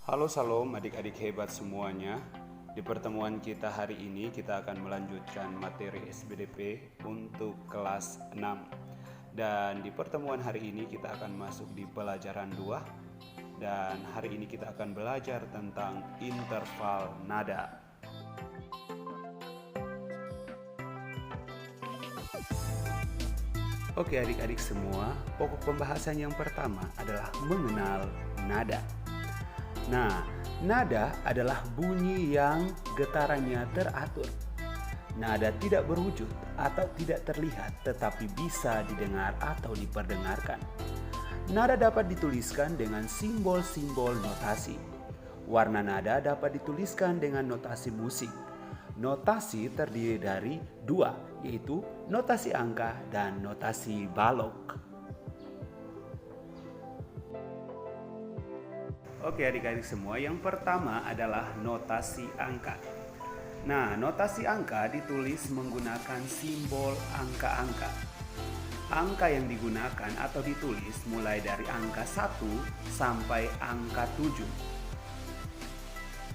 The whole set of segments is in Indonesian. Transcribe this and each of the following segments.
Halo Salam adik-adik hebat semuanya. Di pertemuan kita hari ini kita akan melanjutkan materi SBDP untuk kelas 6. Dan di pertemuan hari ini kita akan masuk di pelajaran 2. Dan hari ini kita akan belajar tentang interval nada. Oke adik-adik semua, pokok pembahasan yang pertama adalah mengenal nada. Nah, nada adalah bunyi yang getarannya teratur. Nada tidak berwujud atau tidak terlihat tetapi bisa didengar atau diperdengarkan. Nada dapat dituliskan dengan simbol-simbol notasi. Warna nada dapat dituliskan dengan notasi musik. Notasi terdiri dari dua, yaitu notasi angka dan notasi balok. Oke adik-adik semua, yang pertama adalah notasi angka. Nah, notasi angka ditulis menggunakan simbol angka-angka. Angka yang digunakan atau ditulis mulai dari angka 1 sampai angka 7.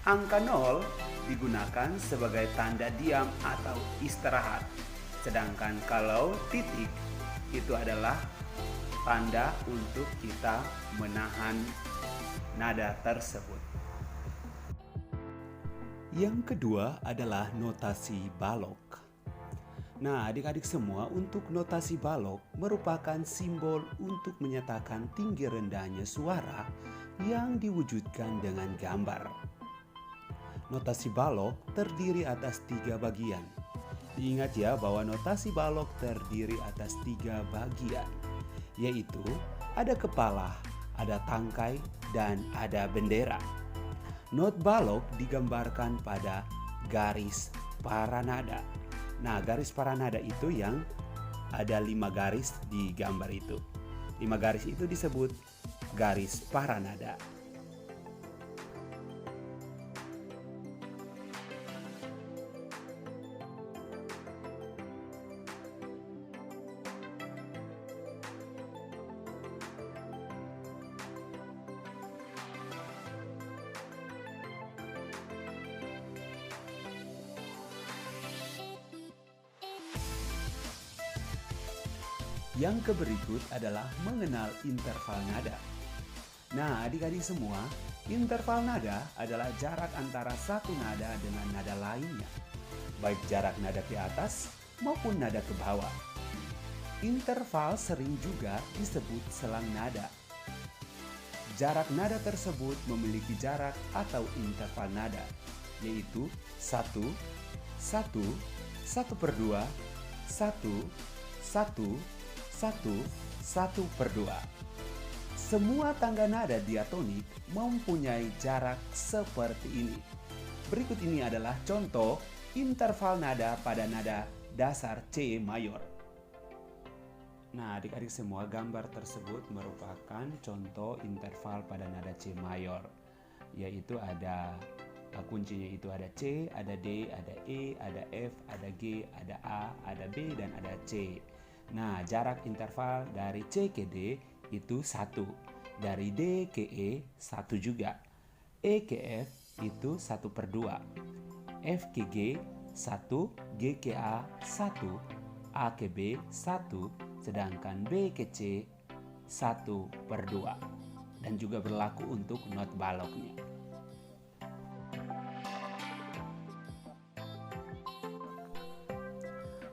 Angka 0 digunakan sebagai tanda diam atau istirahat. Sedangkan kalau titik itu adalah tanda untuk kita menahan nada tersebut. Yang kedua adalah notasi balok. Nah, adik-adik semua, untuk notasi balok merupakan simbol untuk menyatakan tinggi rendahnya suara yang diwujudkan dengan gambar. Notasi balok terdiri atas 3 bagian. Ingat ya bahwa notasi balok terdiri atas 3 bagian, yaitu ada kepala, ada tangkai, dan ada bendera. Not balok digambarkan pada garis paranada. Nah, garis paranada itu yang ada 5 garis di gambar itu. 5 garis itu disebut garis paranada. Yang berikut adalah mengenal interval nada. Nah, adik-adik semua, interval nada adalah jarak antara satu nada dengan nada lainnya, baik jarak nada ke atas maupun nada ke bawah. Interval sering juga disebut selang nada. Jarak nada tersebut memiliki jarak atau interval nada, yaitu 1, 1, 1/2, 1, 1, 1, 1/2. Semua tangga nada diatonik mempunyai jarak seperti ini. Berikut ini adalah contoh interval nada pada nada dasar C mayor. Nah, adik-adik semua, gambar tersebut merupakan contoh interval pada nada C mayor, yaitu ada kuncinya itu ada C, ada D, ada E, ada F, ada G, ada A, ada B, dan ada C. Nah, jarak interval dari C ke D itu 1. Dari D ke E 1 juga. E ke F itu 1/2. F ke G 1, G ke A 1, A ke B 1, sedangkan B ke C 1/2. Dan juga berlaku untuk not baloknya.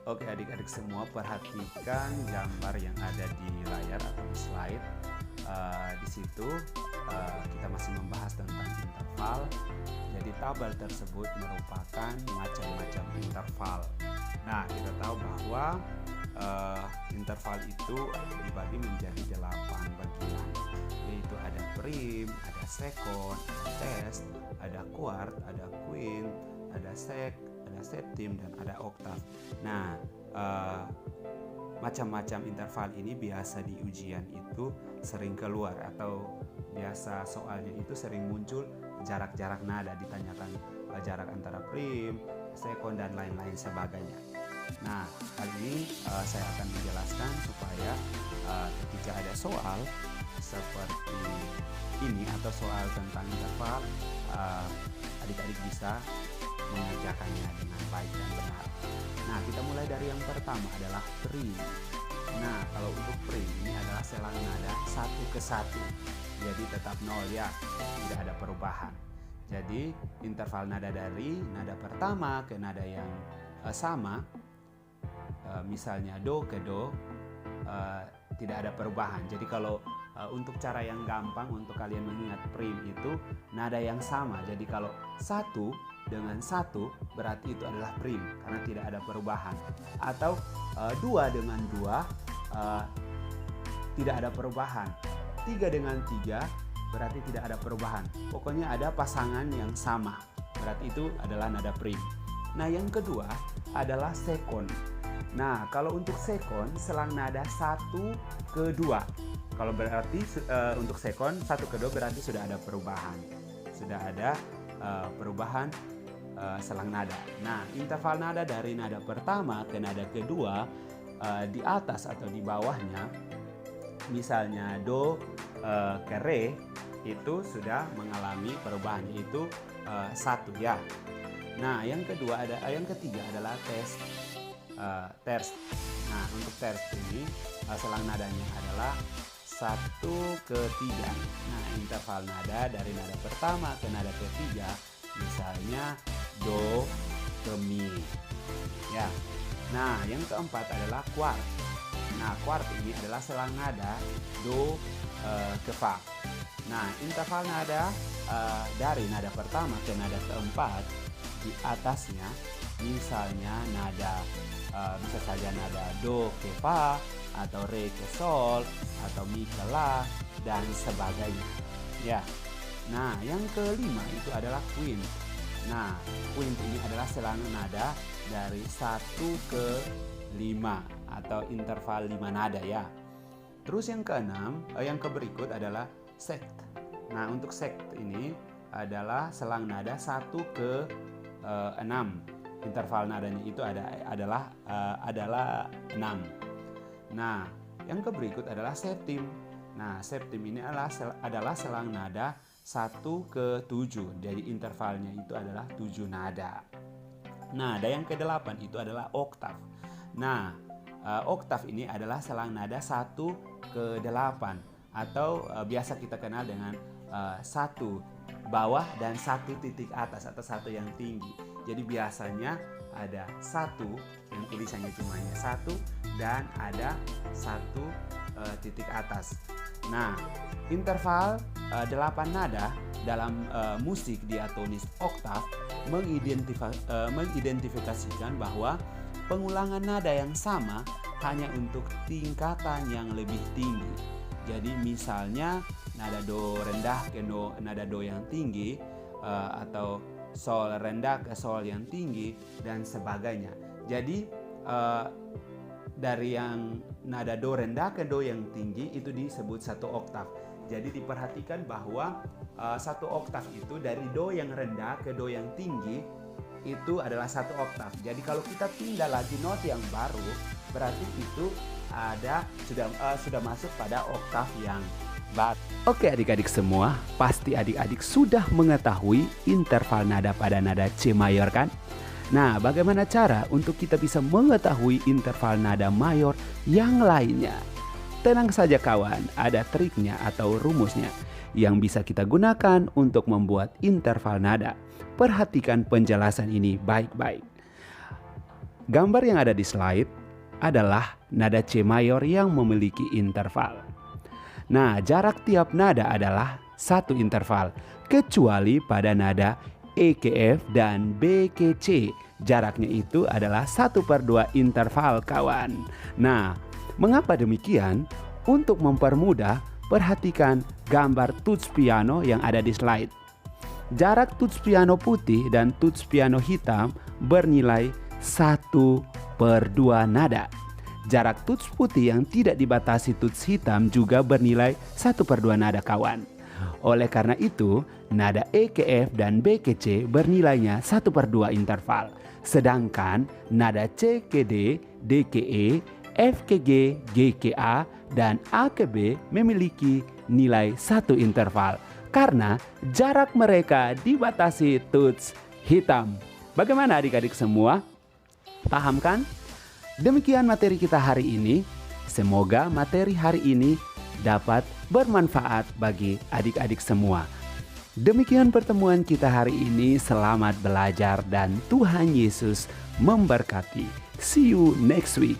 Oke adik-adik semua, perhatikan gambar yang ada di layar atau di slide. Di situ kita masih membahas tentang interval. Jadi tabel tersebut merupakan macam-macam interval. Nah, kita tahu bahwa interval itu dibagi menjadi 8 bagian, yaitu ada prim, ada sekon, ada test, ada kuart, ada quint, ada sek, ada septim, dan ada oktav. Nah, macam-macam interval ini biasa di ujian itu sering keluar, atau biasa soalnya itu sering muncul jarak-jarak nada, ditanyakan jarak antara prim, sekon, dan lain-lain sebagainya. Nah, kali ini saya akan menjelaskan supaya ketika ada soal seperti ini atau soal tentang interval hafal, adik-adik bisa mengerjakannya dengan baik dan benar. Nah, kita mulai dari yang pertama adalah prim. Nah, kalau untuk prim ini adalah selang nada 1 ke 1. Jadi tetap 0 ya, tidak ada perubahan. Jadi interval nada dari nada pertama ke nada yang sama, misalnya do ke do, tidak ada perubahan. Jadi kalau untuk cara yang gampang untuk kalian mengingat prim itu nada yang sama. Jadi kalau 1 dengan 1 berarti itu adalah prim karena tidak ada perubahan. Atau 2 dengan 2 tidak ada perubahan. 3 dengan 3 berarti tidak ada perubahan. Pokoknya ada pasangan yang sama. Berarti itu adalah nada prim. Nah, yang kedua adalah sekon. Nah, kalau untuk sekon selang nada 1 ke 2. Kalau berarti untuk sekon 1 ke 2 berarti sudah ada perubahan. Sudah ada perubahan selang nada. Nah, interval nada dari nada pertama ke nada kedua di atas atau di bawahnya, misalnya do ke re, itu sudah mengalami perubahan, yaitu 1 ya. Nah, yang ketiga adalah terst. Nah, untuk terst ini selang nadanya adalah 1 ke 3. Nah, interval nada dari nada pertama ke nada ketiga, misalnya do ke mi ya. Nah, yang keempat adalah kuart. Nah, kuart ini adalah selang nada do ke fa. Nah, interval nada dari nada pertama ke nada keempat di atasnya, misalnya nada bisa saja nada do ke fa atau re ke sol atau mi ke la dan sebagainya ya. Nah, yang kelima itu adalah quint. Nah, quint ini adalah selang nada dari 1 ke 5 atau interval 5 nada ya. Terus yang keenam, yang berikut adalah sect. Nah, untuk sect ini adalah selang nada 1 ke 6. Interval nadanya itu adalah 6. Nah, yang berikut adalah septim. Nah, septim ini adalah selang nada 1 ke 7. Jadi intervalnya itu adalah 7 nada. Nah, ada yang ke-8 itu adalah oktav. Nah, oktav ini adalah selang nada 1 ke 8 atau biasa kita kenal dengan 1 bawah dan 1 titik atas atau 1 yang tinggi. Jadi biasanya ada 1 yang tulisannya cuma 1 dan ada 1 titik atas. Nah, interval 8 nada dalam musik diatonis oktav mengidentifikasikan bahwa pengulangan nada yang sama hanya untuk tingkatan yang lebih tinggi. Jadi misalnya nada do rendah ke nada do yang tinggi, atau sol rendah ke sol yang tinggi dan sebagainya. Jadi dari yang nada do rendah ke do yang tinggi itu disebut 1 oktav. Jadi diperhatikan bahwa 1 oktav itu dari do yang rendah ke do yang tinggi itu adalah 1 oktav. Jadi kalau kita pindah lagi not yang baru, berarti itu sudah masuk pada oktav yang baru. Oke adik-adik semua, pasti adik-adik sudah mengetahui interval nada pada nada C mayor kan? Nah, bagaimana cara untuk kita bisa mengetahui interval nada mayor yang lainnya? Tenang saja kawan, ada triknya atau rumusnya yang bisa kita gunakan untuk membuat interval nada. Perhatikan penjelasan ini baik-baik. Gambar yang ada di slide adalah nada C mayor yang memiliki interval. Nah, jarak tiap nada adalah 1 interval, kecuali pada nada E ke F dan B ke C. Jaraknya itu adalah 1/2 interval kawan. Nah, mengapa demikian? Untuk mempermudah, perhatikan gambar tuts piano yang ada di slide. Jarak tuts piano putih dan tuts piano hitam bernilai 1/2 nada. Jarak tuts putih yang tidak dibatasi tuts hitam juga bernilai 1/2 nada kawan. Oleh karena itu, nada E ke F dan B ke C bernilainya 1/2 interval. Sedangkan nada C ke D, D ke E, F ke G, G ke A, dan A ke B memiliki nilai 1 interval. karena jarak mereka dibatasi tuts hitam. Bagaimana adik-adik semua? Paham kan? Demikian materi kita hari ini. Semoga materi hari ini dapat bermanfaat bagi adik-adik semua. Demikian pertemuan kita hari ini. Selamat belajar dan Tuhan Yesus memberkati. See you next week.